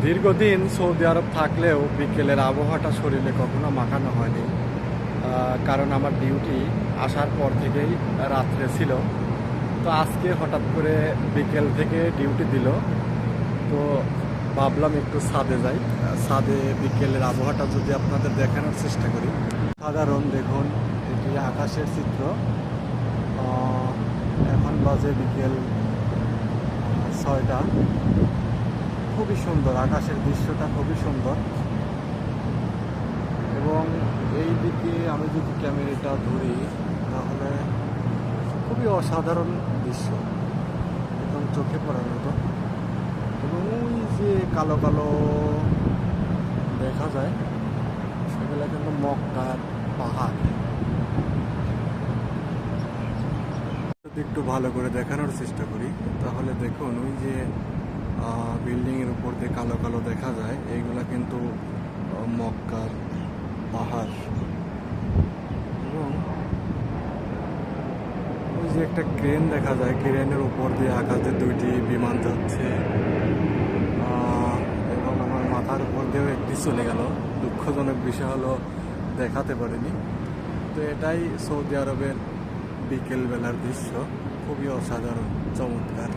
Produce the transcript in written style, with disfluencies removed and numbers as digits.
দীর্ঘদিন সৌদি আরব থাকলেও বিকেলের আবহাওয়াটা শরীরে কখনো মাখানো হয়নি, কারণ আমার ডিউটি আসার পর থেকেই রাত্রে ছিল। তো আজকে হঠাৎ করে বিকেল থেকে ডিউটি দিল, তো ভাবলাম একটু ছাদে যাই। ছাদে বিকেলের আবহাওয়াটা যদি আপনাদের দেখানোর চেষ্টা করি। সাধারণ দেখুন, এটি আকাশের চিত্র। এখন বাজে বিকেল 6টা। খুবই সুন্দর, আকাশের দৃশ্যটা খুবই সুন্দর। এবং এই দিকে আমি যদি ক্যামেরাটা ধরি তাহলে খুবই অসাধারণ দৃশ্য, একদম চোখে পড়ার মতো। এবং ওই যে কালো কালো দেখা যায়, সেগুলো কিন্তু মক্কার পাহাড়। যদি একটু ভালো করে দেখানোর চেষ্টা করি তাহলে দেখুন, ওই যে বিল্ডিংয়ের উপর দিয়ে কালো কালো দেখা যায়, এইগুলা কিন্তু মক্কার পাহাড়। এবং ওই যে একটা ক্রেন দেখা যায়, ক্রেনের উপর দিয়ে আকাশে দুইটি বিমান যাচ্ছে। এবং আমার মাথার উপর দিয়েও একটি চলে গেল। দুঃখজনক বিষয় হলো দেখাতে পারিনি। তো এটাই সৌদি আরবের বিকেলবেলার দৃশ্য, খুবই অসাধারণ, চমৎকার।